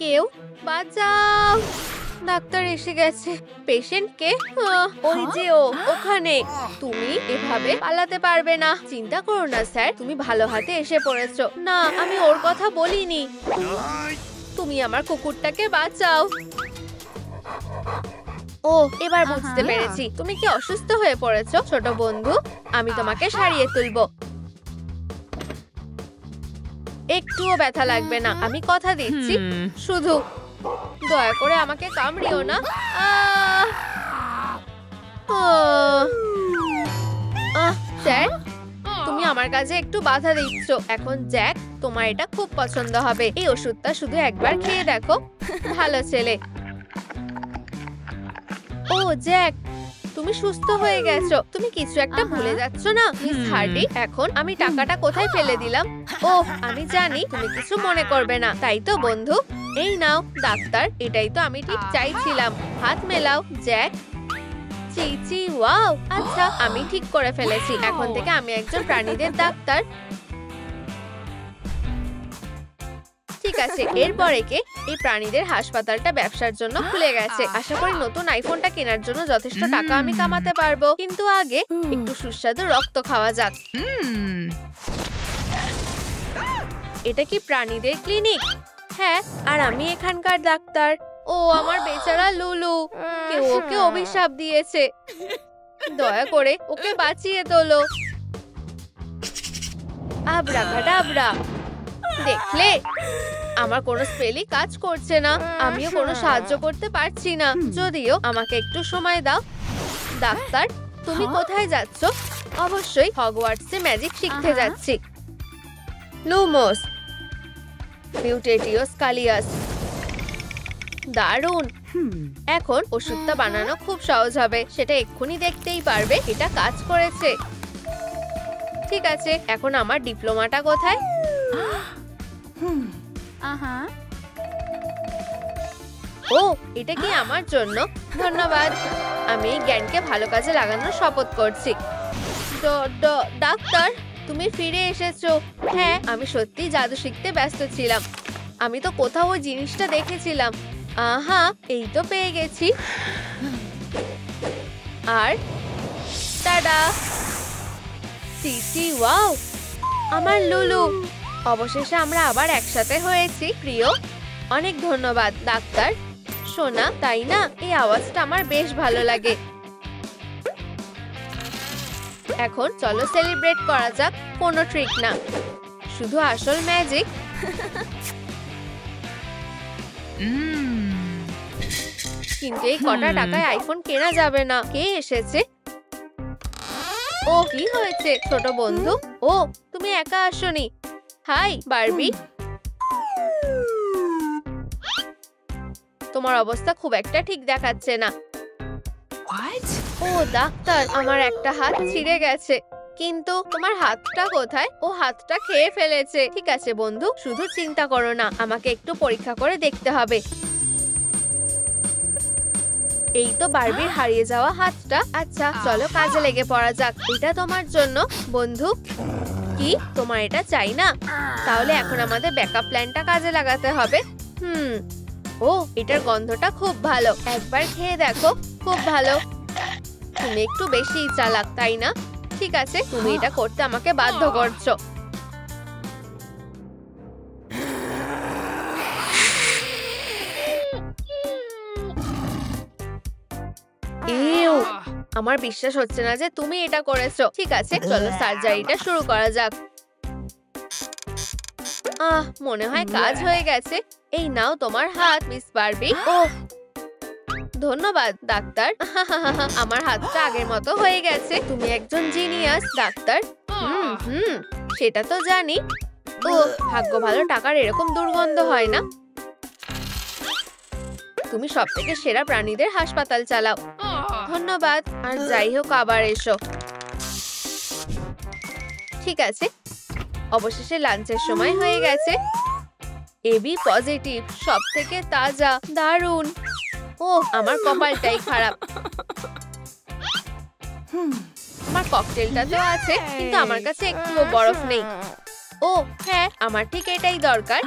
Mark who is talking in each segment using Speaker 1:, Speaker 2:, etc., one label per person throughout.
Speaker 1: কেউ বাঁচাও, ডাক্তার এসে গেছে। পেশেন্টকে ওই যে ওখানে। তুমি এভাবে পালাতে পারবে না। চিন্তা করো না স্যার, তুমি ভালো হাতে এসে পড়েছো। না, আমি ওর কথা বলিনি। তুমি আমার কুকুরটাকে বাঁচাও। ও, এবার বুঝতে পেরেছি তুমি কি অসুস্থ হয়ে পড়েছো ছোট বন্ধু। আমি তোমাকে সারিয়ে তুলবো। একটুও ব্যথা লাগবে না, আমি কথা দিচ্ছি। শুধু দয়া করে আমাকে কামড়িও না। স্যার, তুমি আমার কাছে একটু বাধা দিচ্ছ। এখন জ্যাক, তোমার এটা খুব পছন্দ হবে। এই ওষুধটা শুধু একবার খেয়ে দেখো। ভালো ছেলে। ও জ্যাক, তুমি সুস্থ হয়ে গেছো। তুমি কিছু একটা ভুলে যাচ্ছ না মিস হার্ডি? এখন আমি টাকাটা কোথায় ফেলে দিলাম? ও, আমি জানি তুমি কিছু মনে করবে না, তাই তো বন্ধু? এই নাও ডাক্তার, এটাই তো আমি ঠিক চাইছিলাম। হাত মেলাও জ্যাক। চি ওয়াও, আচ্ছা আমি ঠিক করে ফেলেছি। এখন থেকে আমি একজন প্রাণীদের ডাক্তার। ঠিক আছে, এরপরে কে এই প্রাণীদের হাসপাতালটা ব্যবসার জন্য খুলে গেছে। আশা করি নতুন আইফোনটা কেনার জন্য যথেষ্ট টাকা আমি কামাতে পারবো। কিন্তু আগে একটু সুস্বাদু রক্ত খাওয়া যাক। এটা কি প্রাণীদের ক্লিনিক? হ্যাঁ, আর আমি এখানকার ডাক্তার। ও আমার বেচারা লুলু, কেউ ওকে অভিশাপ দিয়েছে। দয়া করে ওকে বাঁচিয়ে তোলো। আবরাকাডাবরা। দেখলে, আমার কোনো স্পেলই কাজ করছে না। আমিও কোনো সাহায্য করতে পারছি না। যদিও আমাকে একটু সময় দাও। ডাক্তার, তুমি কোথায় যাচ্ছ? অবশ্যই হগওয়ার্টসে ম্যাজিক শিখতে যাচ্ছি। লুমোস মিউটেটিওস কালিয়াস। দারুণ। এখন ওষুধটা বানানো খুব সহজ হবে। সেটা এক্ষুনি দেখতেই পারবে এটা কাজ করেছে। ঠিক আছে, এখন আমার ডিপ্লোমাটা কোথায়? ও, এটা কি আমার জন্য? ধন্যবাদ। আমি এই জ্ঞানকে ভালো কাজে লাগানোর শপথ করছি। ডাক্তার, তুমি ফিরে এসেছো। হ্যাঁ, আমি সত্যি জাদু শিখতে ব্যস্ত ছিলাম। আমি তো কোথাও ওই জিনিসটা দেখেছিলাম। আহা, এই তো পেয়ে গেছি। আর টাডা। চি ওয়াও, আমার লুলু। অবশেষে আমরা আবার একসাথে হয়েছি প্রিয়। অনেক ধন্যবাদ ডাক্তার। সোনা, তাই না? এই আওয়াজটা আমার বেশ ভালো লাগে। এখন চলো সেলিব্রেট করা যাক। কোনো ট্রিক না, শুধু আসল ম্যাজিক। কিন্তু এই কটা টাকায় আইফোন কেনা যাবে না। কে এসেছে? ও, কি হয়েছে ছোট বন্ধু? ও, তুমি একা আসোনি। High Barbie. তোমার অবস্থা খুব একটা ঠিক দেখাচ্ছে না। ও ডাক্তার, আমার একটা হাত ছিঁড়ে গেছে। কিন্তু তোমার হাতটা কোথায়? ও হাতটা খেয়ে ফেলেছে। ঠিক আছে বন্ধু, শুধু চিন্তা করো না, আমাকে একটু পরীক্ষা করে দেখতে হবে। এই তো বারবির হারিয়ে যাওয়া হাতটা। আচ্ছা, চলো কাজে লেগে পড়া যাক। এটা তোমার জন্য বন্ধু। কি তোমার এটা চাই না? তাহলে এখন আমাদের ব্যাকআপ প্ল্যানটা কাজে লাগাতে হবে। ও, এটার গন্ধটা খুব ভালো। একবার খেয়ে দেখো, খুব ভালো। তুমি একটু বেশিই চালাক, তাই না? ঠিক আছে, তুমি এটা করতে আমাকে বাধ্য করছো। আমার বিশ্বাস হচ্ছে না যে তুমি এটা করেছো। ঠিক আছে, চলো সার্জারিটা শুরু করা যাক। মনে হয় কাজ হয়ে গেছে। এই নাও তোমার হাত মিস বারবি। ও, ধন্যবাদ ডাক্তার। আমার হাতটা আগের মতো হয়ে গেছে। তুমি একজন জিনিয়াস ডাক্তার। সেটা তো জানি। ও, ভাগ্য ভালো, টাকার এরকম দুর্গন্ধ হয় না। তুমি সবথেকে সেরা প্রাণীদের হাসপাতাল চালাও। ধন্যবাদ। আর যাই হোক, আবার এসো। ঠিক আছে, অবশেষে লাঞ্চের সময় হয়ে গেছে। এবি পজিটিভ, সবথেকে তাজা। দারুণ। ও, আমার কপালটাই খারাপ। আমার ককটেলটা তো আছে, কিন্তু আমার কাছে একটুও বরফ নেই। ও হ্যাঁ, আমার ঠিক এটাই দরকার।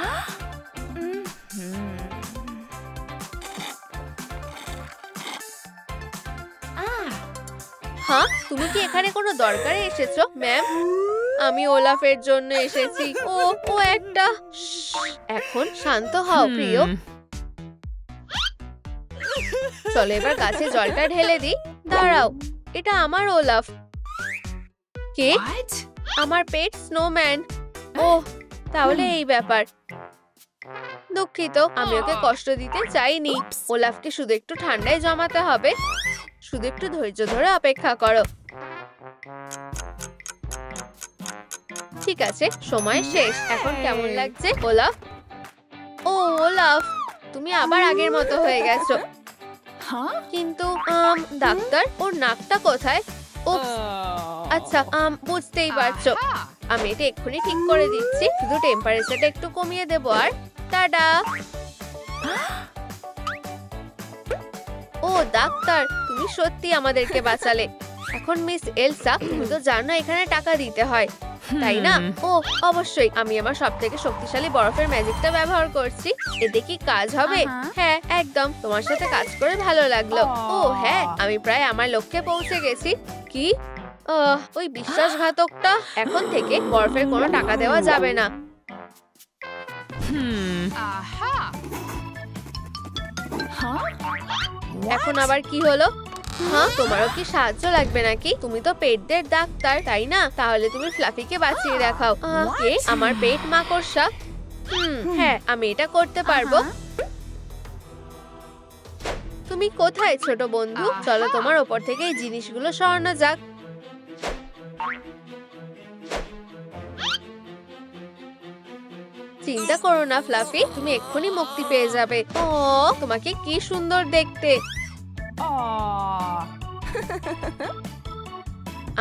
Speaker 1: হ্যাঁ, তুমি কি এখানে কোনো দরকারে এসেছো ম্যাম? আমি ওলাফের জন্য এসেছি। ও ও একটা। এখন শান্ত হও প্রিয়। চলো এবার গাছে জলটা ঢেলে দিই। দাঁড়াও, এটা আমার ওলাফ। কে? আমার পেট স্নোম্যান। ওহ, তাহলে এই ব্যাপার। দুঃখিত, আমি ওকে কষ্ট দিতে চাইনি। ওলাফকে শুধু একটু ঠান্ডায় জমাতে হবে। শুধু একটু ধৈর্য ধরে অপেক্ষা করো। ঠিক আছে, সময় শেষ। এখন কেমন লাগছে ওলাফ? ও ওলাফ, তুমি আবার আগের মতো হয়ে গেছো। কিন্তু ডাক্তার, ওর নাকটা কোথায়? উপস, আচ্ছা বুঝতেই পারছো। আমি এটা এক্ষুনি ঠিক করে দিচ্ছি। শুধু টেম্পারেচারটা একটু কমিয়ে দেবো আর টাটা। ও ডাক্তার, তুমি সত্যি আমাদেরকে বাঁচালে। এখন মিস এলসা, তুমি তো জানো এখানে টাকা দিতে হয়, তাই না? ও অবশ্যই, আমি আমার সবথেকে শক্তিশালী বরফের ম্যাজিকটা ব্যবহার করছি। এতে কি কাজ হবে? হ্যাঁ একদম। তোমার সাথে কাজ করে ভালো লাগলো। ও হ্যাঁ, আমি প্রায় আমার লক্ষ্যে পৌঁছে গেছি। কি? ওই বিশ্বাসঘাতকটা। এখন থেকে বরফের কোনো টাকা দেওয়া যাবে না। এখন আবার কি হলো? হ্যাঁ, তোমারও কি সাহায্য লাগবে নাকি? তুমি তো পেটদের ডাক্তার, তাই না? তাহলে তুমি ফ্লাফিকে বাঁচিয়ে দেখাও। কে? আমার পেট মাকড়সা? হ্যাঁ, আমি এটা করতে পারবো। তুমি কোথায় ছোট বন্ধু? চলো তোমার ওপর থেকে এই জিনিসগুলো সরানো যাক। চিন্তা করো না ফ্লাফি, তুমি এক্ষুনি মুক্তি পেয়ে যাবে। ও তোমাকে কি সুন্দর দেখতে।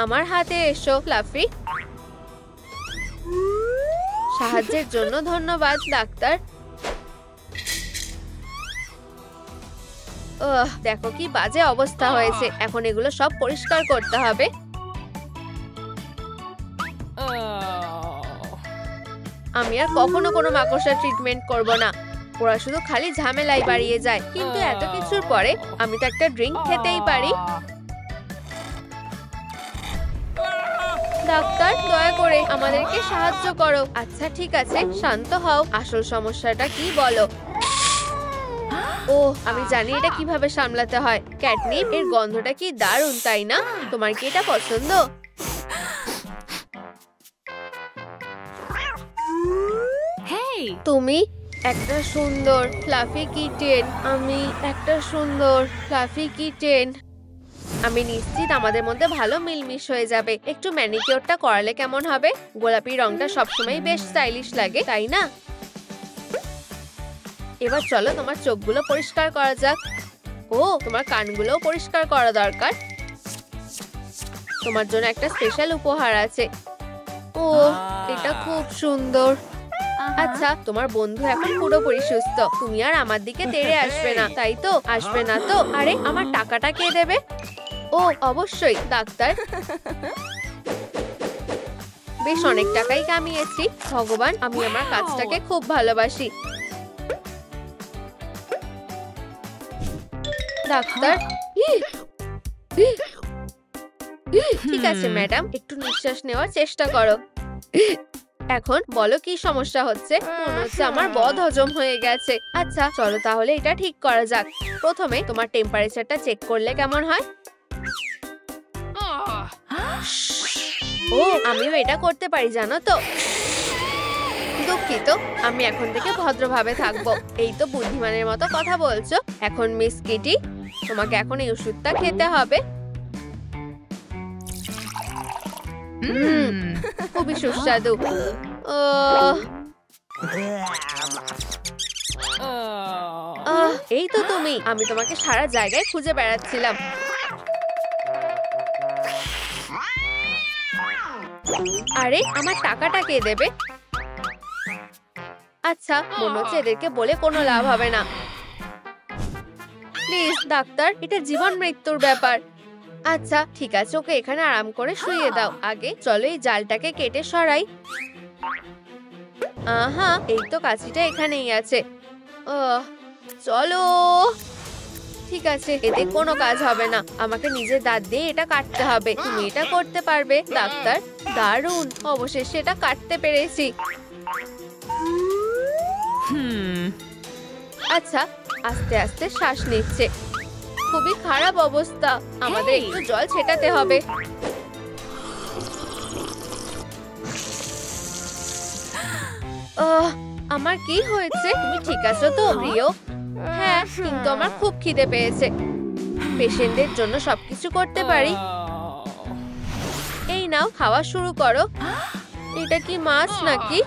Speaker 1: আমার হাতে এসো ফ্লাফি। সাহায্যের জন্য ধন্যবাদ ডাক্তার। দেখো কি বাজে অবস্থা হয়েছে। এখন এগুলো সব পরিষ্কার করতে হবে। আমি আর কখনো কোনো মাকড়সার ট্রিটমেন্ট করব না। ওরা শুধু খালি ঝামেলাই বাড়িয়ে যায়। কিন্তু এত কিছুর পরে আমি তো একটা ড্রিঙ্ক খেতেই পারি। ডাক্তার, দয়া করে আমাদেরকে সাহায্য করো। আচ্ছা ঠিক আছে, শান্ত হও। আসল সমস্যাটা কি বলো? ও আমি জানি এটা কিভাবে সামলাতে হয়। ক্যাটনিপ, এর গন্ধটা কি দারুণ, তাই না? তোমার কি এটা পছন্দ? তুমি একটা সুন্দর ফ্লাফি কিটেন। আমি একটা সুন্দর ফ্লাফি কিটেন। আমি নিশ্চিত আমাদের মধ্যে ভালো মিলমিশ হয়ে যাবে। একটু ম্যানিকিউরটা করালে কেমন হবে? গোলাপি রংটা সবসময় বেশ স্টাইলিশ লাগে, তাই না? এবার চলো তোমার চোখগুলো পরিষ্কার করা যাক। ও তোমার কানগুলোও পরিষ্কার করা দরকার। তোমার জন্য একটা স্পেশাল উপহার আছে। ও এটা খুব সুন্দর। আচ্ছা, তোমার বন্ধু এখন পুরোপুরি সুস্থ। তুমি আর আমার দিকে তেড়ে আসবে না, তাই তো? আসবে না তো? আরে আমার টাকাটা কে দেবে? ও অবশ্যই ডাক্তার। বেশ অনেক টাকাই কামিয়েছি। ভগবান, আমি আমার কাজটাকে খুব ভালোবাসি। ডাক্তার, ঠিক আছে ম্যাডাম, একটু নিঃশ্বাস নেওয়ার চেষ্টা করো। এখন বলো কি সমস্যা হচ্ছে? মনে হচ্ছে আমার বদহজম হয়ে গেছে। আচ্ছা চলো তাহলে এটা ঠিক করা যাক। প্রথমে তোমার টেম্পারেচারটা চেক করলে কেমন হয়? ও আমিও এটা করতে পারি জানো তো। দুঃখিত, আমি এখন থেকে ভদ্রভাবে থাকবো। এই তো বুদ্ধিমানের মতো কথা বলছো। এখন মিস কিটি, তোমাকে এখন এই ওষুধটা খেতে হবে। খুবই সুস্বাদু। এই তো তুমি। আমি তোমাকে সারা জায়গায় খুঁজে বেড়াচ্ছিলাম। আরে আমার টাকাটা কে দেবে? আচ্ছা, মনে হচ্ছে এদেরকে বলে কোনো লাভ হবে না। প্লিজ ডাক্তার, এটা জীবন মৃত্যুর ব্যাপার। আচ্ছা ঠিক আছে, ওকে এখানে আরাম করে শুইয়ে দাও। আগে চলো এই জালটাকে কেটে সরাই। আহা, এই তো কাঁচিটা এখানেই আছে। চলো। ঠিক আছে, এতে কোনো কাজ হবে না। আমাকে নিজের দাঁত দিয়ে এটা কাটতে হবে। তুমি এটা করতে পারবে ডাক্তার। দারুণ, অবশেষে এটা কাটতে পেরেছি। আচ্ছা, আস্তে আস্তে শ্বাস নিচ্ছে। খুবই খারাপ অবস্থা, আমাদের একটু জল ছেটাতে হবে। আমার কি হয়েছে? তুমি ঠিক আছো তো প্রিয়? হ্যাঁ, কিন্তু আমার খুব খিদে পেয়েছে। পেশেন্টদের জন্য সবকিছু করতে পারি। এই নাও, খাওয়া শুরু করো। এটা কি মাছ নাকি?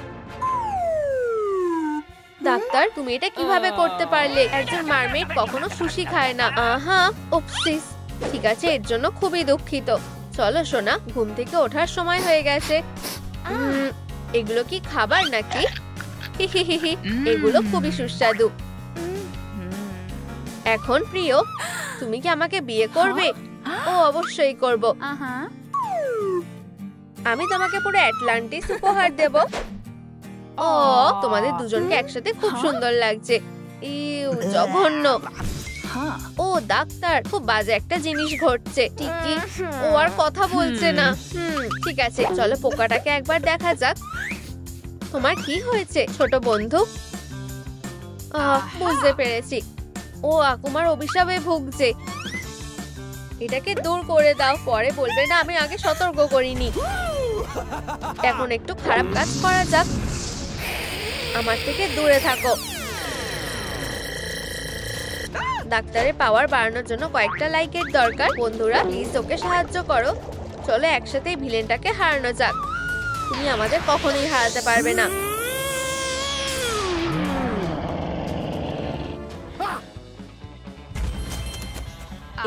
Speaker 1: ডাক্তার, তুমি এটা কিভাবে করতে পারলে? একজন মারমেড কখনো সুশি খায় না। আহা, উপসিস। ঠিক আছে, এর জন্য খুবই দুঃখিত। চলো সোনা, ঘুম থেকে ওঠার সময় হয়ে গেছে। এগুলো কি খাবার নাকি? এগুলো খুবই সুস্বাদু। এখন প্রিয়, তুমি কি আমাকে বিয়ে করবে? ও অবশ্যই করব। আমি তোমাকে পুরো অ্যাটলান্টিস উপহার দেব। ও, তোমাদের দুজনকে একসাথে খুব সুন্দর লাগছে। ইউ, জঘন্য। ও ডাক্তার, খুব বাজে একটা জিনিস ঘটছে। ঠিকই, ও আর কথা বলছে না। ঠিক আছে, চলো পোকাটাকে একবার দেখা যাক। তোমার কি হয়েছে ছোট বন্ধু? বুঝতে পেরেছি, ও আকুমার অভিশাপে ভুগছে। এটাকে দূর করে দাও, পরে বলবে না আমি আগে সতর্ক করিনি। এখন একটু খারাপ কাজ করা যাক। আমার থেকে দূরে থাকো। ডাক্তারের পাওয়ার বাড়ানোর জন্য কয়েকটা লাইকের দরকার। বন্ধুরা প্লিজ ওকে সাহায্য করো। চলো একসাথে ভিলেনটাকে হারানো যাক। তুমি আমাদের কখনোই হারাতে পারবে না।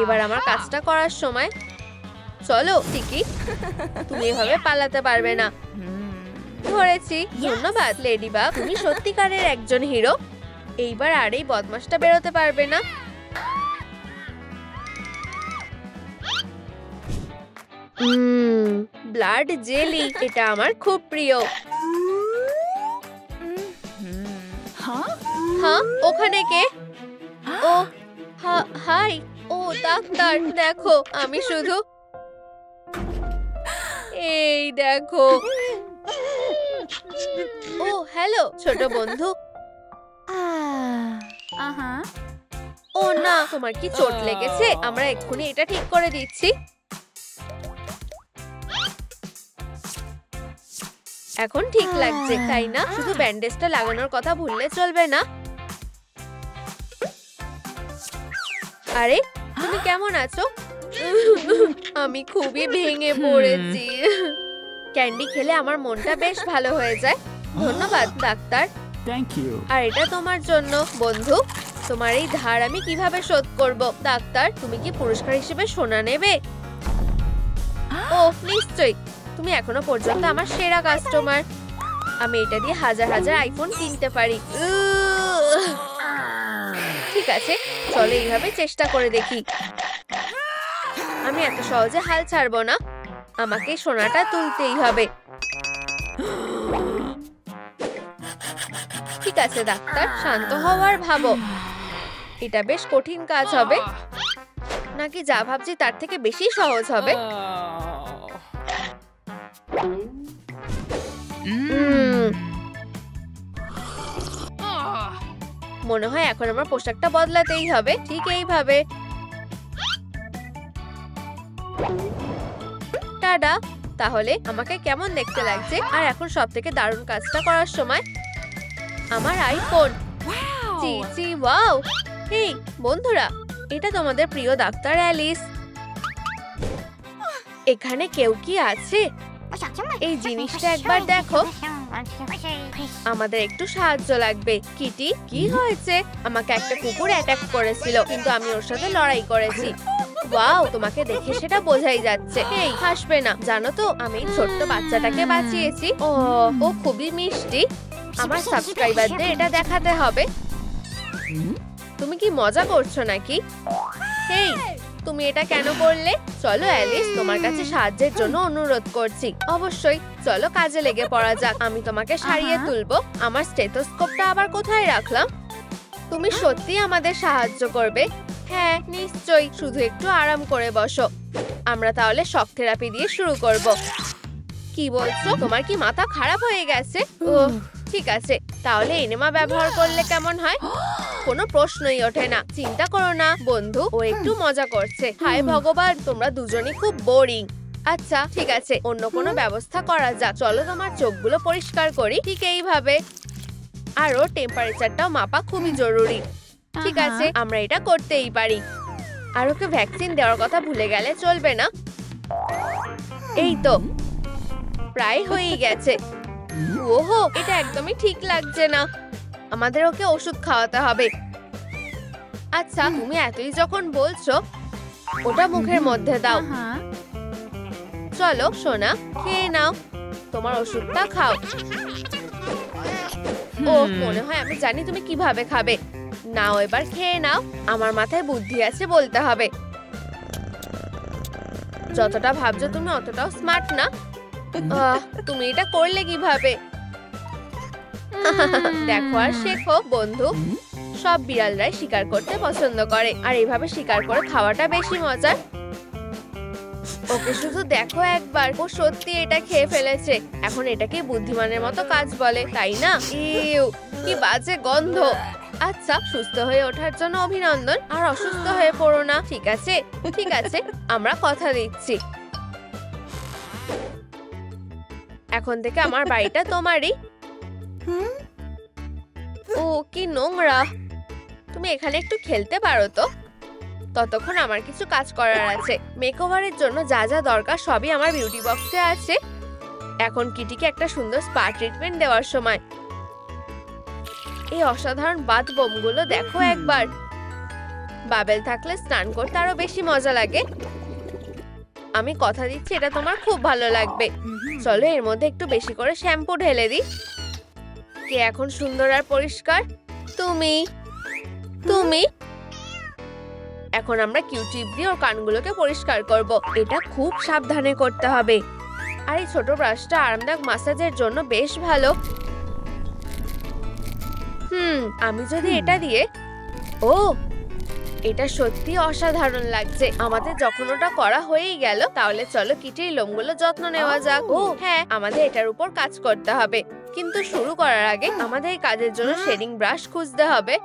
Speaker 1: এবার আমার কাজটা করার সময়। চলো ঠিকই, তুমি এভাবে পালাতে পারবে না। ধরেছি। ধন্যবাদ লেডিবাগ, তুমি সত্যিকারের একজন হিরো। এইবার আর এই বদমাশটা বেরোতে পারবে না। ব্লাড জেলি, এটা আমার খুব প্রিয়। হ্যাঁ, ওখানে কে? ও হাই। ও ডাক্তার, দেখো আমি শুধু এই দেখো। ও হ্যালো ছোট বন্ধু। ও না, তোমার কি চোট লেগেছে? আমরা এক্ষুনি এটা ঠিক করে দিচ্ছি। এখন ঠিক লাগছে তাই না? শুধু ব্যান্ডেজটা লাগানোর কথা ভুললে চলবে না। আরে তুমি কেমন আছো? আমি খুবই ভেঙে পড়েছি। ক্যান্ডি খেলে আমার মনটা বেশ ভালো হয়ে যায়। ধন্যবাদ ডাক্তার। আর এটা তোমার জন্য বন্ধু। তোমার এই ধার আমি কিভাবে শোধ করব? ডাক্তার, তুমি কি পুরস্কার হিসেবে সোনা নেবে? ও নিশ্চয়ই, তুমি এখনো পর্যন্ত আমার সেরা কাস্টমার। আমি এটা দিয়ে হাজার হাজার আইফোন কিনতে পারি। ঠিক আছে, চলো এইভাবে চেষ্টা করে দেখি। আমি এত সহজে হাল ছাড়বো না। আমাকে সোনাটা তুলতেই হবে। ঠিক আছে ডাক্তার, শান্ত হওয়ার ভাবো। এটা বেশ কঠিন কাজ হবে নাকি যা ভাবছি তার থেকে বেশি সহজ হবে? মনে হয় এখন আমার পোশাকটা বদলাতেই হবে। ঠিক এইভাবে। টাডা, তাহলে আমাকে কেমন দেখতে লাগছে? আর এখন সব থেকে দারুণ কাজটা করার সময়। আমার আইফোন। জি জি, ওয়াও। হেই বন্ধুরা, এটা তোমাদের প্রিয় ডাক্তার অ্যালিস। এখানে কেউ কি আছে? এই জিনিসটা একবার দেখো। আমাদের একটু সাহায্য লাগবে। কিটি, কি হয়েছে? আমাকে একটা কুকুর অ্যাটাক করেছিল, কিন্তু আমি ওর সাথে লড়াই করেছি। ওয়াও, তোমাকে দেখে সেটা বোঝাই যাচ্ছে। এই হাসবে না, জানো তো আমি ছোট্ট বাচ্চাটাকে বাঁচিয়েছি। ও খুবই মিষ্টি। আমার সাবস্ক্রাইবারদের এটা দেখাতে হবে। তুমি কি মজা করছো নাকি? হেই, তুমি এটা কেন করলে? চলো অ্যালিস, তোমার কাছে সাহায্যের জন্য অনুরোধ করছি। অবশ্যই, চলো কাজে লেগে পড়া যাক। আমি তোমাকে সারিয়ে তুলবো। আমার স্টেথোস্কোপটা আবার কোথায় রাখলাম? তুমি সত্যি আমাদের সাহায্য করবে? হ্যাঁ নিশ্চয়ই, শুধু একটু আরাম করে বসো। আমরা তাহলে শক থেরাপি দিয়ে শুরু করব। কি বলছো? তোমার কি মাথা খারাপ হয়ে গেছে? ও ঠিক আছে, তাহলে এনেমা ব্যবহার করলে কেমন হয়? কোনো প্রশ্নই ওঠে না। চিন্তা করো না বন্ধু, ও একটু মজা করছে। হায় ভগবান, তোমরা দুজনই খুব বোরিং। আচ্ছা ঠিক আছে, অন্য কোনো ব্যবস্থা করা যাক। চলো তোমার চোখগুলো পরিষ্কার করি, ঠিক এইভাবে। আরো টেম্পারেচারটাও মাপা খুবই জরুরি। ঠিক আছে, আমরা এটা করতেই পারি। আর ওকে ভ্যাকসিন দেওয়ার কথা ভুলে গেলে চলবে না। এই তো প্রায় হয়েই গেছে। ওহো, এটা একদমই ঠিক লাগছে না। আমাদের ওকে ওষুধ খাওয়াতে হবে। আচ্ছা তুমি এতই যখন বলছো, ওটা মুখের মধ্যে দাও। চলো সোনা, খেয়ে নাও, তোমার ওষুধটা খাও। ও মনে হয় আমি জানি তুমি কিভাবে খাবে। নাও এবার খেয়ে নাও। আমার মাথায় বুদ্ধি আছে বলতে হবে। যতটা ভাবছো তুমি অতটাও স্মার্ট না। তুমি এটা করলে কিভাবে? দেখো আর শেখো বন্ধু, সব বিড়ালরাই শিকার করতে পছন্দ করে, আর এইভাবে শিকার করে খাওয়াটা বেশি মজার। ওকে শুধু দেখো একবার, ও সত্যি এটা খেয়ে ফেলেছে। এখন এটাকে বুদ্ধিমানের মতো কাজ বলে, তাই না? ইউ, কি বাজে গন্ধ। আচ্ছা, সুস্থ হয়ে ওঠার জন্য অভিনন্দন। আর অসুস্থ হয়ে পড়ো না, ঠিক আছে? ঠিক আছে, আমরা কথা দিচ্ছি। এখন থেকে আমার বাড়িটা তোমারই। ও কি নোংরা। তুমি এখানে একটু খেলতে পারো তো? ততক্ষণ আমার কিছু কাজ করার আছে। মেকওভারের জন্য যা যা দরকার সবই আমার বিউটি বক্সে আছে। এখন কিটিকে একটা সুন্দর স্পা ট্রিটমেন্ট দেওয়ার সময়। এই অসাধারণ বাথ বোমগুলো দেখো একবার। বাবেল থাকলে স্নান করতে আরো বেশি মজা লাগে। আমি কথা দিচ্ছি এটা তোমার খুব ভালো লাগবে। চলো এর মধ্যে একটু বেশি করে শ্যাম্পু ঢেলে দিই। কে এখন সুন্দর আর পরিষ্কার? তুমি। তুমি এখন আমরা কিউটিপ দিয়ে ওর কানগুলোকে পরিষ্কার করব। এটা খুব সাবধানে করতে হবে। আর এই ছোট ব্রাশটা আরামদায়ক মাসাজের জন্য বেশ ভালো। আমি যদি এটা দিয়ে, ও এটা সত্যি অসাধারণ লাগছে। আমাদের যখন ওটা করা হয়েই গেল, তাহলে চলো কিটির লোমগুলো যত্ন নেওয়া যাক। ও হ্যাঁ, আমাদের এটার উপর কাজ করতে হবে। কিন্তু শুরু করার আগে আমাদের এই কাজের জন্য শেডিং ব্রাশ খুঁজতে হবে।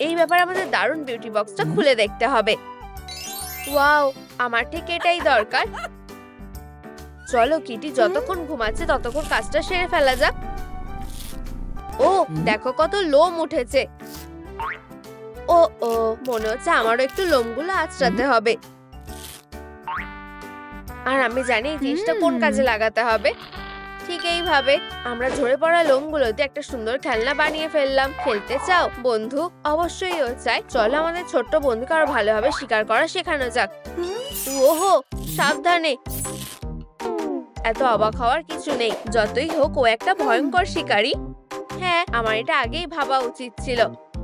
Speaker 1: এই ব্যাপারে আমাদের দারুণ বিউটি বক্সটা খুলে দেখতে হবে। ওয়াও, আমার ঠিক এটাই দরকার। চলো কিটি যতক্ষণ ঘুমাচ্ছে ততক্ষণ কাজটা সেরে ফেলা যাক। ও দেখো কত লোম উঠেছে। ও ও মনে হচ্ছে আমারও একটু লোমগুলো আঁচড়াতে হবে। আর আমি জানি এই জিনিসটা কোন কাজে লাগাতে হবে। ঠিক এইভাবে আমরা ঝরে পড়া লোমগুলোতে একটা সুন্দর খেলনা বানিয়ে ফেললাম। খেলতে চাও বন্ধু? অবশ্যই ও চাই। চলো আমাদের ছোট্ট বন্ধুকে আরো ভালোভাবে শিকার করা শেখানো যাক। ওহো, সাবধানে। এত অবাক হওয়ার কিছু নেই। যতই হোক ও একটা ভয়ঙ্কর শিকারী। হ্যাঁ, আমার এটা আগেই ভাবা উচিত ছিল।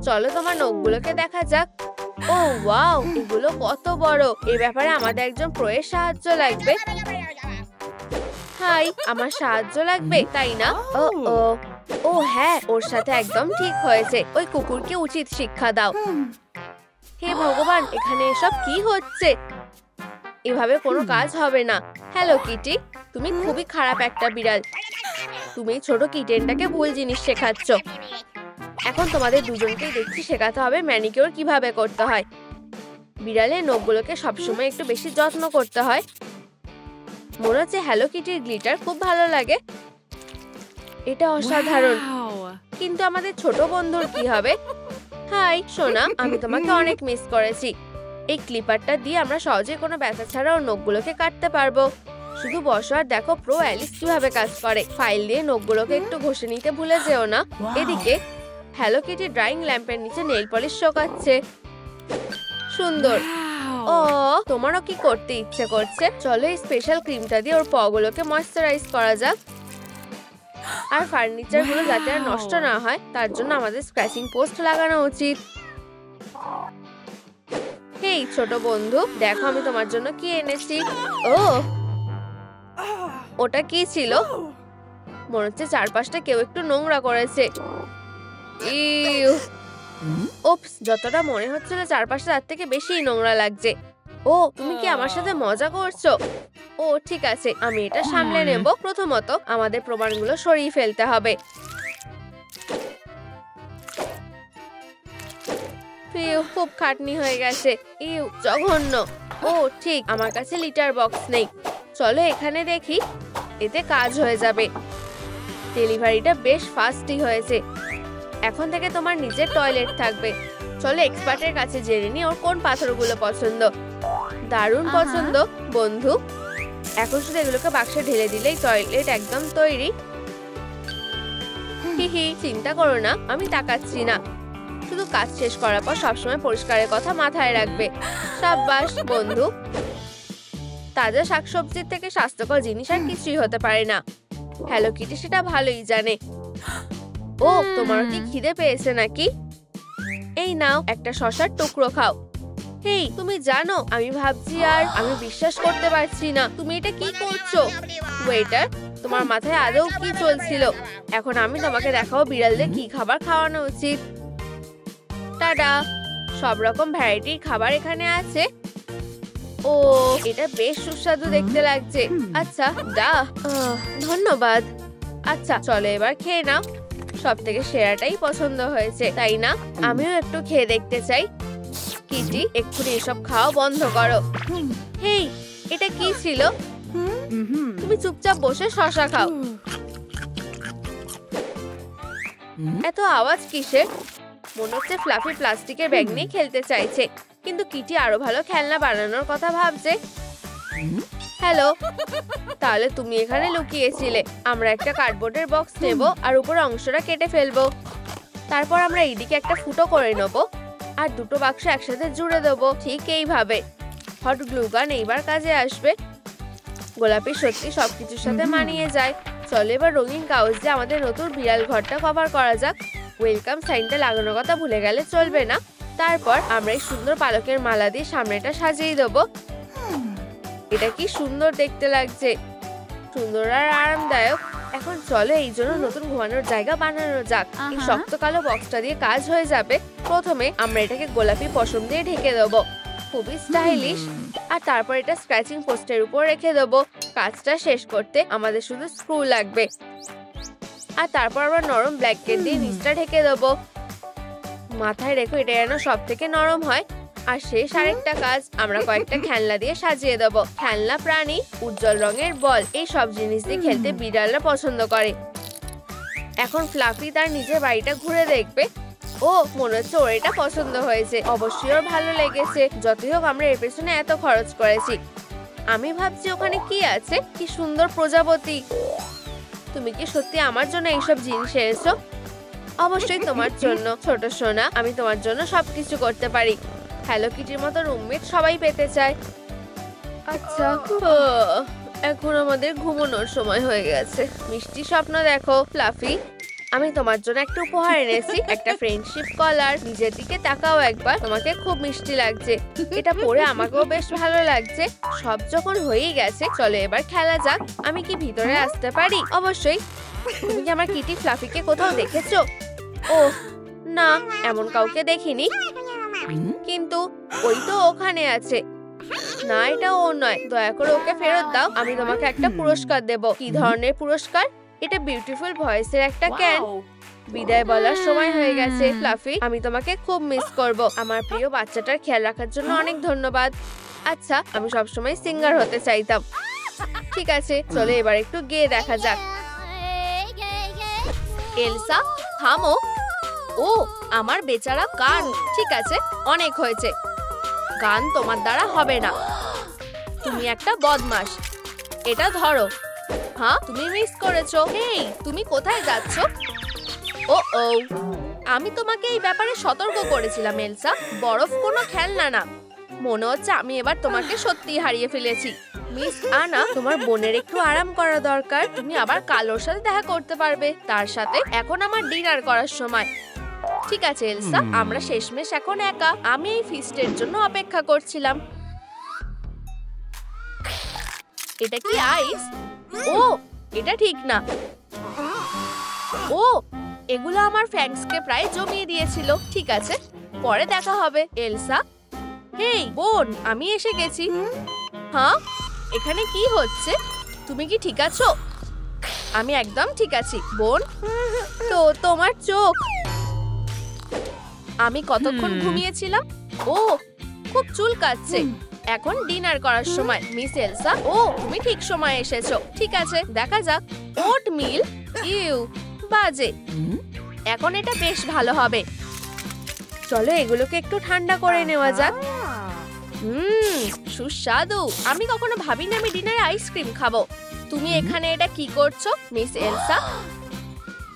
Speaker 1: চলো তোমার নখগুলোকে দেখা যাক। ও ওয়াও, এগুলো কত বড়। এই ব্যাপারে আমাদের একজন প্রোয়ের সাহায্য লাগবে। হাই, আমার সাহায্য লাগবে তাই না? ও ও ও হ্যাঁ, ওর সাথে একদম ঠিক হয়েছে। ওই কুকুরকে উচিত শিক্ষা দাও। হে ভগবান, এখানে এসব কি হচ্ছে? এভাবে কোনো কাজ হবে না। হ্যালো কিটি, তুমি খুবই খারাপ একটা বিড়াল। তুমি ছোট কিটেনটাকে ভুল জিনিস শেখাচ্ছ। এখন তোমাদের দুজনকেই দেখছি শেখাতে হবে ম্যানিকিউর কিভাবে করতে হয়। বিড়ালের নখগুলোকে সবসময় একটু বেশি যত্ন করতে হয়। মনে হচ্ছে হ্যালো কিটির গ্লিটার খুব ভালো লাগে। এটা অসাধারণ। কিন্তু আমাদের ছোট বন্ধুর কি হবে? হাই সোনা, আমি তোমাকে অনেক মিস করেছি। এই ক্লিপারটা দিয়ে আমরা সহজে কোনো ব্যথা ছাড়া ওর নখগুলোকে কাটতে পারবো। শুধু বসো আর দেখো প্রো অ্যালিস কিভাবে কাজ করে। ফাইল দিয়ে নখগুলোকে একটু ঘষে নিতে ভুলে যেও না। এদিকে হ্যালো কিটি ড্রাইং ল্যাম্পের নিচে নেল পলিশ শোকাচ্ছে। সুন্দর। ও তোমারও কি করতে ইচ্ছে করছে? চলো এই স্পেশাল ক্রিমটা দিয়ে ওর পাগুলোকে ময়েশ্চারাইজ করা যাক। আর ফার্নিচার গুলো যাতে আর নষ্ট না হয় তার জন্য আমাদের স্ক্র্যাচিং পোস্ট লাগানো উচিত। হেই ছোট বন্ধু, দেখো আমি তোমার জন্য কি এনেছি। ও ওটা কি ছিল? মনে হচ্ছে চারপাশটা কেউ একটু নোংরা করেছে। ইউ ওপস, যতটা মনে হচ্ছিল চারপাশে তার থেকে বেশি নোংরা লাগছে। ও, তুমি কি আমার সাথে মজা করছো? ও ঠিক আছে, আমি এটা সামলে নেব। প্রথমত আমাদের প্রমাণগুলো সরিয়ে ফেলতে হবে। খুব খাটনি হয়ে গেছে। ইউ, জঘন্য। ও ঠিক, আমার কাছে লিটার বক্স নেই। চলো এখানে দেখি, এতে কাজ হয়ে যাবে। ডেলিভারিটা বেশ ফাস্টই হয়েছে। এখন থেকে তোমার নিজের টয়লেট থাকবে। চলো এক্সপার্টের কাছে জেনে নি ওর কোন পাথরগুলো পছন্দ। দারুণ পছন্দ বন্ধু। এখন শুধু এগুলোকে বাক্সে ঢেলে দিলেই টয়লেট একদম তৈরি। হি, চিন্তা করো না, আমি তাকাচ্ছি না। শুধু কাজ শেষ করার পর সবসময় পরিষ্কারের কথা মাথায় রাখবে। সাব্বাস বন্ধু। তাজা শাকসবজির থেকে স্বাস্থ্যকর জিনিস আর কিছুই হতে পারে না। হ্যালো কিটি সেটা ভালোই জানে। ও, তোমার কি খিদে পেয়েছে নাকি? এই নাও, একটা শসার টুকরো খাও। হেই, তুমি জানো আমি ভাবছি আর আমি বিশ্বাস করতে পারছি না, তুমি এটা কি করছো? ওয়েটার, তোমার মাথায় আদৌ কি চলছিল? এখন আমি তোমাকে দেখাবো বিড়ালদের কি খাবার খাওয়ানো উচিত। টাটা। সব রকম ভ্যারাইটির খাবার এখানে আছে। ও, এটা বেশ সুস্বাদু দেখতে লাগছে। আচ্ছা, ধন্যবাদ। আচ্ছা চলো এবার খেয়ে নাও। সব থেকে সেরাটাই পছন্দ হয়েছে, তাই না? আমিও একটু খেয়ে দেখতে চাই। কিটি, এক্ষুনি এসব খাওয়া বন্ধ করো। হেই, এটা কি ছিল? তুমি চুপচাপ বসে শসা খাও। এত আওয়াজ কিসের? মনে হচ্ছে ফ্লাফি প্লাস্টিকের ব্যাগ নিয়ে খেলতে চাইছে, কিন্তু কিটি আরো ভালো খেলনা বানানোর কথা ভাবছে। হ্যালো, তাহলে তুমি এখানে লুকিয়েছিলে। আমরা একটা কার্ডবোর্ডের বক্স নেব আর উপর অংশটা কেটে ফেলবো। তারপর আমরা এইদিকে একটা ফুটো করে নেব আর দুটো বাক্স একসাথে জুড়ে দেবো, ঠিক এইভাবে। হট গ্লু গান এইবার কাজে আসবে। গোলাপি সত্যি সবকিছুর সাথে মানিয়ে যায়। চলো এবার রঙিন কাগজ দিয়ে আমাদের নতুন বিড়াল ঘরটা কভার করা যাক। ওয়েলকাম সাইনটা লাগানোর কথা ভুলে গেলে চলবে না। তারপর আমরা এই সুন্দর পালকের মালা দিয়ে সামনেটা সাজিয়ে দেবো। এটা কি সুন্দর দেখতে লাগছে, সুন্দর আর আরামদায়ক। এখন চলো এই জন্য নতুন ঘুমানোর জায়গা বানানো যাক। এই শক্ত কালো বক্সটা দিয়ে কাজ হয়ে যাবে। প্রথমে আমরা এটাকে গোলাপি পশম দিয়ে ঢেকে দেবো, খুবই স্টাইলিশ। আর তারপর এটা স্ক্র্যাচিং পোস্টের উপর রেখে দেবো। কাজটা শেষ করতে আমাদের শুধু স্ক্রু লাগবে। আর তারপর আমরা নরম ব্ল্যাঙ্কেট দিয়ে নিচটা ঢেকে দেবো। মাথায় রেখো এটা যেন সব থেকে নরম হয়। আর শেষ আরেকটা কাজ, আমরা কয়েকটা খেলনা দিয়ে সাজিয়ে দেবো। খেলনা প্রাণী, উজ্জ্বল রঙের বল, এই সব জিনিস দিয়ে খেলতে বিড়ালরা পছন্দ করে। এখন ফ্লাফি তার নিজের বাড়িটা ঘুরে দেখবে। ও, মনে হচ্ছে ওর এটা পছন্দ হয়েছে। অবশ্যই ওর ভালো লেগেছে। যতই হোক আমরা এর পেছনে এত খরচ করেছি। আমি ভাবছি ওখানে কি আছে। কি সুন্দর প্রজাপতি। তুমি কি সত্যি আমার জন্য এইসব জিনিস এনেছো? অবশ্যই তোমার জন্য ছোট সোনা, আমি তোমার জন্য সবকিছু করতে পারি। হ্যালো কিটির মতো রুমমেট সবাই পেতে চায়। আচ্ছা, এখন আমাদের ঘুমানোর সময় হয়ে গেছে। মিষ্টি স্বপ্ন দেখো ফ্লাফি। আমি তোমার জন্য একটা উপহার এনেছি, একটা ফ্রেন্ডশিপ কলার। নিজের দিকে তাকাও একবার, তোমাকে খুব মিষ্টি লাগছে। এটা পরে আমাকেও বেশ ভালো লাগছে। সব যখন হয়েই গেছে, চলো এবার খেলা যাক। আমি কি ভিতরে আসতে পারি? অবশ্যই। তুমি কি আমার কিটি ফ্লাফিকে কোথাও দেখেছো? ও না, এমন কাউকে দেখিনি। কিন্তু ওই তো ওখানে আছে। না, এটা ও নয়। দয়া করে ওকে ফেরত দাও। আমি তোমাকে একটা পুরস্কার দেব। কি ধরনের পুরস্কার? এটা বিউটিফুল ভয়েসের একটা ক্যান। বিদায় বলার সময় হয়ে গেছে ফ্লাফি। আমি তোমাকে খুব মিস করব। আমার প্রিয় বাচ্চাটার খেয়াল রাখার জন্য অনেক ধন্যবাদ। আচ্ছা, আমি সবসময় সিঙ্গার হতে চাইতাম। ঠিক আছে, চলো এবার একটু গেয়ে দেখা যাক। এলসা, থামো। ও, আমার বেচারা কান। ঠিক আছে, অনেক হয়েছে। গান তোমার দ্বারা হবে না। তুমি একটা বদমাশ। এটা ধরো। হ্যাঁ, তুমি মিস করেছো। এই, তুমি কোথায় যাচ্ছ? ও, আমি তোমাকে এই ব্যাপারে সতর্ক করেছিলাম এলসা। বরফ কোনো খেলনা না। মনে হচ্ছে আমি এবার তোমাকে সত্যি হারিয়ে ফেলেছি। মিস আনা, তোমার বোনের একটু আরাম করা দরকার। তুমি আবার কালোর সাথে দেখা করতে পারবে। তার সাথে এখন আমার ডিনার করার সময়। ঠিক আছে এলসা, আমরা শেষমেশ এখন একা। আমি এই ফিস্টের জন্য অপেক্ষা করছিলাম। এটা কি আইস? ও, এটা ঠিক না। ও, এগুলো আমার ফ্যাংসকে প্রায় জমিয়ে দিয়েছিল। ঠিক আছে, পরে দেখা হবে। এলসা, হেই বোন, আমি এসে গেছি। হ্যাঁ, এখানে কি হচ্ছে? তুমি কি ঠিক আছো? আমি একদম ঠিক আছি বোন। তো তোমার চোখ, আমি কতক্ষণ ঘুমিয়েছিলাম? ও, খুব চুলকাচ্ছে। এখন ডিনার করার সময়। মিস এলসা, ও তুমি ঠিক সময় এসেছো। ঠিক আছে, দেখা যাক। ওট মিল, ইউ, বাজে। এখন এটা বেশ ভালো হবে। চলো এগুলোকে একটু ঠান্ডা করে নেওয়া যাক। সুস্বাদু। আমি কখনো ভাবিনি আমি ডিনারে আইসক্রিম খাবো। তুমি এখানে এটা কি করছো মিস এলসা?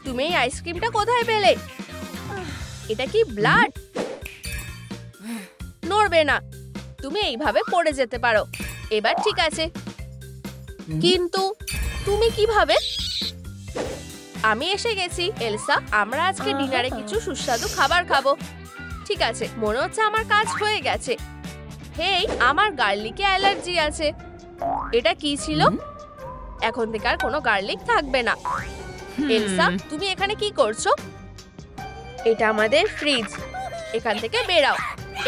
Speaker 1: তুমি এই আইসক্রিমটা কোথায় পেলে? এটা কি ব্লাড? নড়বে না, তুমি এইভাবে পড়ে যেতে পারো। এবার ঠিক আছে, কিন্তু তুমি কিভাবে? আমি এসে গেছি এলসা। আমরা আজকে ডিনারে কিছু সুস্বাদু খাবার খাবো। ঠিক আছে, মনে হচ্ছে আমার কাজ হয়ে গেছে। হেই, আমার গার্লিকে অ্যালার্জি আছে। এটা কি ছিল? এখন থেকে আর কোনো গার্লিক থাকবে না। এলসা, তুমি এখানে কি করছো? এটা আমাদের ফ্রিজ, এখান থেকে বেরাও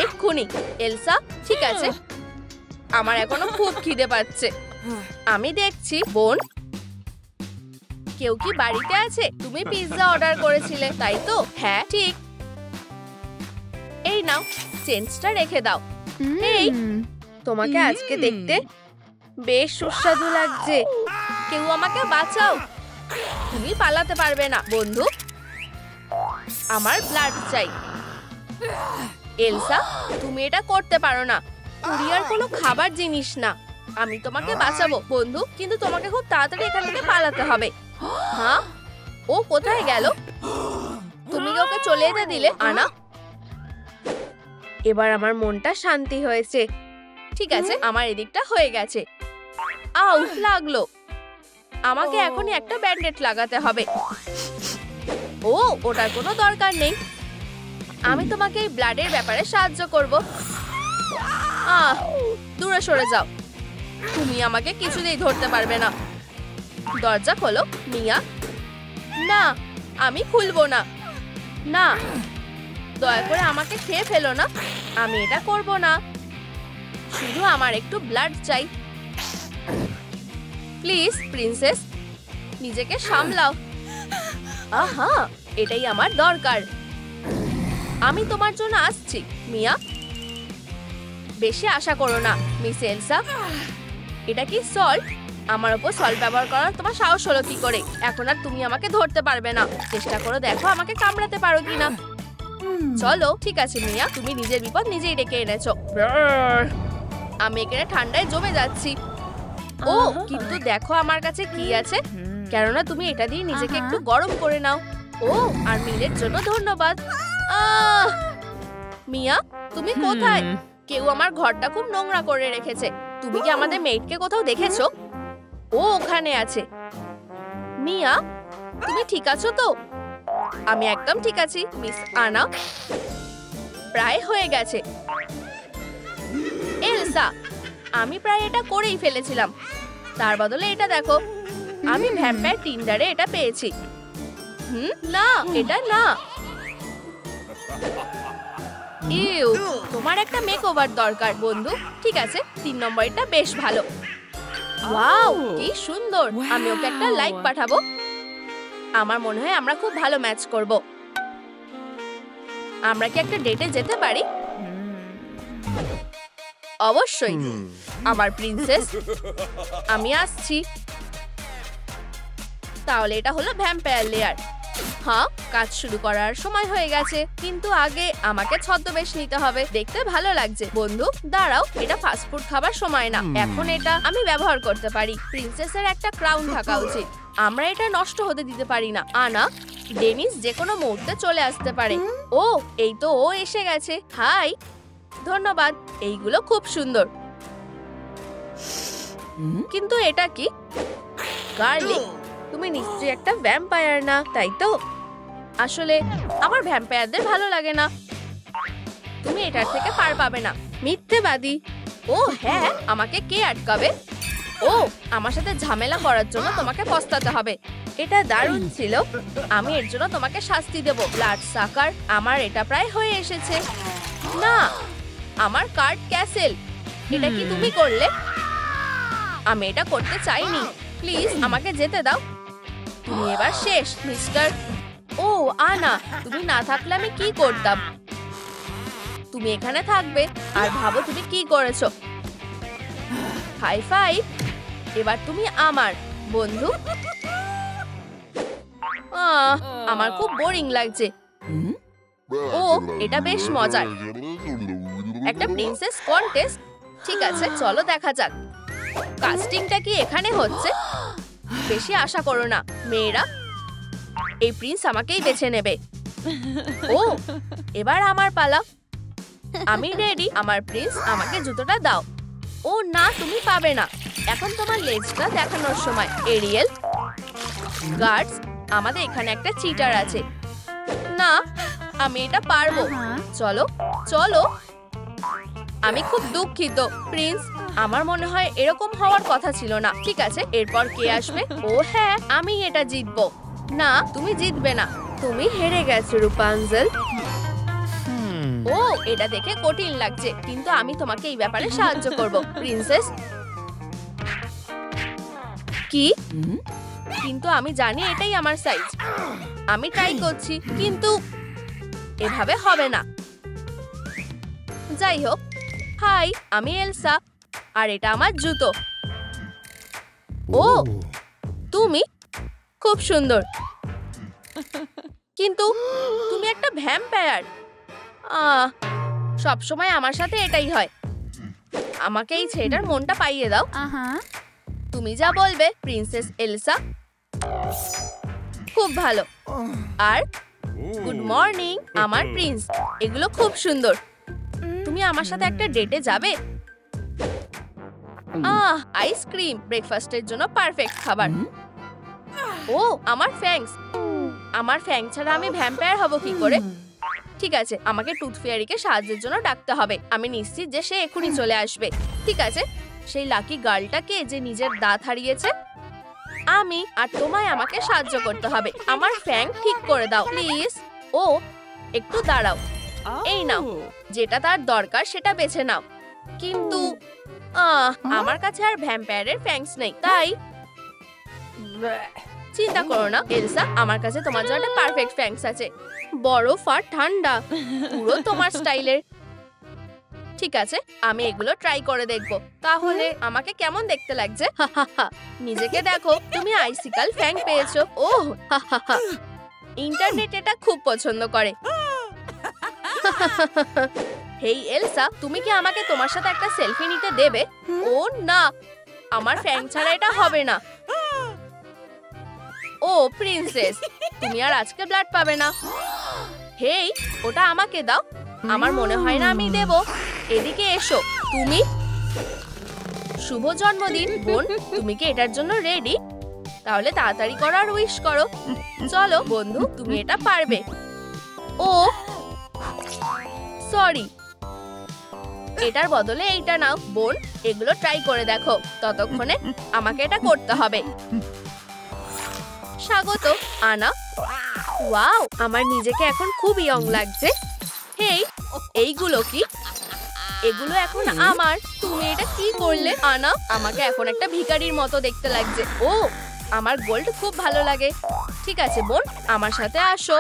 Speaker 1: এক্ষুনি। এলসা, ঠিক আছে, আমার এখনো খুব খিদে পাচ্ছে। আমি দেখছি বোন। কেউ কি বাড়িতে আছে? তুমি পিৎজা অর্ডার করেছিলে, তাই তো? হ্যাঁ ঠিক। এই নাও, চেঞ্জটা রেখে দাও। এই, তোমাকে আজকে দেখতে বেশ সুস্বাদু লাগছে। কেউ আমাকে বাঁচাও। তুমি পালাতে পারবে না বন্ধু, আমার ব্লাড চাই। এলসা, তুমি এটা করতে পারো না। কুরিয়ার কোনো খাবার জিনিস না। আমি তোমাকে বাঁচাবো বন্ধু, কিন্তু তোমাকে খুব তাড়াতাড়ি এখান থেকে পালাতে হবে। হ্যাঁ, ও কোথায় গেল? তুমি কি ওকে চলে যেতে দিলে? আনা, এবার আমার মনটা শান্তি হয়েছে। ঠিক আছে, আমার এদিকটা হয়ে গেছে। আউ, লাগলো। আমাকে এখনই একটা ব্যান্ডেড লাগাতে হবে। ও, ওটার কোনো দরকার নেই। আমি তোমাকে এই ব্লাডের ব্যাপারে সাহায্য করব। দূরে সরে যাও। তুমি আমাকে কিছুতেই ধরতে পারবে না। দরজা খোলো মিয়া। না, আমি খুলবো না। না, দয়া করে আমাকে খেয়ে ফেলো না। আমি এটা করব না। শুধু আমার একটু ব্লাড চাই। প্লিজ প্রিন্সেস, নিজেকে সামলাও। আহা, এটাই আমার দরকার। আমি তোমার জন্য আসছি মিয়া। বেশি আশা করো না মিস এলসা। এটা কি সল্ট? আমার উপর সল্ট ব্যবহার করার তোমার সাহস হলো কি করে? এখন আর তুমি আমাকে ধরতে পারবে না। চেষ্টা করো, দেখো আমাকে কামড়াতে পারো কিনা। চলো, ঠিক আছে মিয়া, তুমি নিজের বিপদ নিজেই ডেকে এনেছো। আমি এখানে ঠান্ডায় জমে যাচ্ছি। ও, কিন্তু দেখো আমার কাছে কি আছে। কেননা তুমি এটা দিয়ে নিজেকে একটু গরম করে নাও। ও, আর মিলের জন্য ধন্যবাদ। মিয়া, তুমি কোথায়? কেউ আমার ঘরটা খুব নোংরা করে রেখেছে। তুমি কি আমাদের মেইডকে কোথাও দেখেছো? ও ওখানে আছে। মিয়া, তুমি ঠিক আছো তো? আমি একদম ঠিক আছি মিস আনা। প্রায় হয়ে গেছে। এলসা, আমি প্রায় এটা করেই ফেলেছিলাম। তার বদলে এটা দেখো, আমি ভ্যাম্পায়ার টিন্ডারে এটা পেয়েছি। না, এটা না। ইউ, তোমার একটা মেকওভার দরকার বন্ধু। ঠিক আছে, 3 নম্বরটা বেশ ভালো। ওয়াও, কি সুন্দর। আমি ওকে একটা লাইক পাঠাবো। আমার মনে হয় আমরা খুব ভালো ম্যাচ করব। আমরা কি একটা ডেটে যেতে পারি? অবশ্যই আমার প্রিন্সেস, আমি আসছি। তাহলে এটা হলো ভ্যাম্পায়ার লেয়ার। হ্যাঁ, কাজ শুরু করার সময় হয়ে গেছে, কিন্তু আগে আমাকে ছদ্মবেশ নিতে হবে। দেখতে ভালো লাগছে বন্ধু। দাঁড়াও, এটা ফাস্টফুড খাবার সময় না। এখন এটা আমি ব্যবহার করতে পারি। প্রিন্সেসের একটা ক্রাউন থাকা উচিত। আমরা এটা নষ্ট হতে দিতে পারি না। আনা, ডেনিস যে কোনো মুহূর্তে চলে আসতে পারে। ও, এই তো ও এসে গেছে। হাই, ধন্যবাদ। এইগুলো খুব সুন্দর। কিন্তু এটা কি? গার্লিক? তুমি নিশ্চয়ই একটা ভ্যাম্পায়ার না, তাই তো? আসলে আমার ভ্যাম্পায়ারদের ভালো লাগে না। তুমি এটার থেকে পার পাবে না, মিথ্যেবাদী। ও হ্যাঁ, আমাকে কে আটকাবে? ও, আমার সাথে ঝামেলা করার জন্য তোমাকে পস্তাতে হবে। এটা দারুণ ছিল। আমি এর জন্য তোমাকে শাস্তি দেব। ব্লাড সাকার, আমার এটা প্রায় হয়ে এসেছে। না, আমার কার্ড ক্যাসেল। এটা কি তুমি করলে? আমি এটা করতে চাইনি। প্লিজ আমাকে যেতে দাও। তুমি এবার শেষ, মিস্টার। ও আনা, তুমি না থাকলে আমি কি করতাম? তুমি এখানে থাকবে আর ভাবো তুমি কি করেছো। High five. এবার তুমি আমার বন্ধু। আমার খুব বোরিং লাগছে। ও, এটা বেশ মজার। একটা প্রিন্সেস কন্টেস্ট। ঠিক আছে, চলো দেখা যাক। কাস্টিংটা কি এখানে হচ্ছে? বেশি আশা করো না মেয়েরা। এই প্রিন্স আমাকেই বেছে নেবে। ও, এবার আমার পালা। আমি রেডি। আমার প্রিন্স, আমাকে জুতোটা দাও। ও না, তুমি পাবে না। এখন তোমার লেজটা দেখানোর সময়। এরিয়েল, গার্ডস, আমাদের এখানে একটা চিটার আছে। না, আমি এটা পারবো। চলো চলো। আমি খুব দুঃখিত প্রিন্স, আমার মনে হয় এরকম হওয়ার কথা ছিল না। ঠিক আছে, এরপর কে আসবে? ও হ্যাঁ, আমি এটা জিতবো। না, তুমি জিতবে না। তুমি হেরে গেছো রূপাঞ্জল। ও, এটা দেখে কঠিন লাগছে, কিন্তু আমি তোমাকে এই ব্যাপারে সাহায্য করব প্রিন্সেস। কি? কিন্তু আমি জানি এটাই আমার সাইজ। আমি ট্রাই করছি, কিন্তু এভাবে হবে না। যাই হোক, হাই, আমি এলসা, আর এটা আমার জুতো। ও, তুমি খুব সুন্দর, কিন্তু তুমি একটা ভ্যাম্পায়ার। সব সময় আমার সাথে এটাই হয়। আমাকে এই ছেলেটার মনটা পাইয়ে দাও। তুমি যা বলবে প্রিন্সেস এলসা। খুব ভালো। আর গুড মর্নিং আমার প্রিন্স। এগুলো খুব সুন্দর। তুমি আমার সাথে একটা ডেটে যাবে? আইসক্রিম ব্রেকফাস্টের জন্য পারফেক্ট খাবার। ও, আমার ফ্যাংস। আমার ফ্যাং ছাড়া আমি ভ্যাম্পায়ার হব কি করে? ঠিক আছে, আমাকে টুথ ফেয়ারিকে সাহায্যের জন্য ডাকতে হবে। আমি নিশ্চিত যে সে এখনই চলে আসবে। ঠিক আছে, সেই লাকি গার্লটাকে যে নিজের দাঁত হারিয়েছে। আমি আর তোমায় আমাকে সাহায্য করতে হবে। আমার ফ্যাং ঠিক করে দাও প্লিজ। ও, একটু দাঁড়াও। এই নাও, যেটা তার দরকার সেটা বেছে নাও। কিন্তু আমার কাছে আর ভ্যাম্পায়ারের ফ্যাংস নেই, তাই চিন্তা করো না এলসা, আমার কাছে তোমার জন্য একটা পারফেক্ট ফ্যাংস আছে। বরফ আর ঠান্ডা, পুরো তোমার স্টাইলের। ঠিক আছে, আমি এগুলো ট্রাই করে দেখব। তাহলে আমাকে কেমন দেখতে লাগছে? নিজেকে দেখো, তুমি আইসিকাল ফ্যাং পেয়েছো। ওহ, ইন্টারনেট এটা খুব পছন্দ করে। হেই এলসা, তুমি কি আমাকে তোমার সাথে একটা সেলফি নিতে দেবে? ও না, আমার ফ্যাং ছাড়া এটা হবে না। ও প্রিন্সেস, তুমি আর আজকে ব্লাড পাবে না। হেই, ওটা আমাকে দাও। আমার মনে হয় না আমি দেব। এদিকে এসো। তুমি, শুভ জন্মদিন বোন। তুমি কি এটার জন্য রেডি? তাহলে তাড়াতাড়ি করো আর উইশ করো। চলো বন্ধু, তুমি এটা পারবে। ও সরি, এটার বদলে এইটা নাও বোন। এগুলো ট্রাই করে দেখো, ততক্ষণে আমাকে এটা করতে হবে। স্বাগত আনা। ওয়াও, আমার নিজেকে এখন খুব ইয়ং লাগছে। হেই, এইগুলো কি? এগুলো এখন আমার। তুমি এটা কি করলে আনা? আমাকে এখন একটা ভিখারির মতো দেখতে লাগছে। ও, আমার গোল্ড খুব ভালো লাগে। ঠিক আছে বোন, আমার সাথে আসো।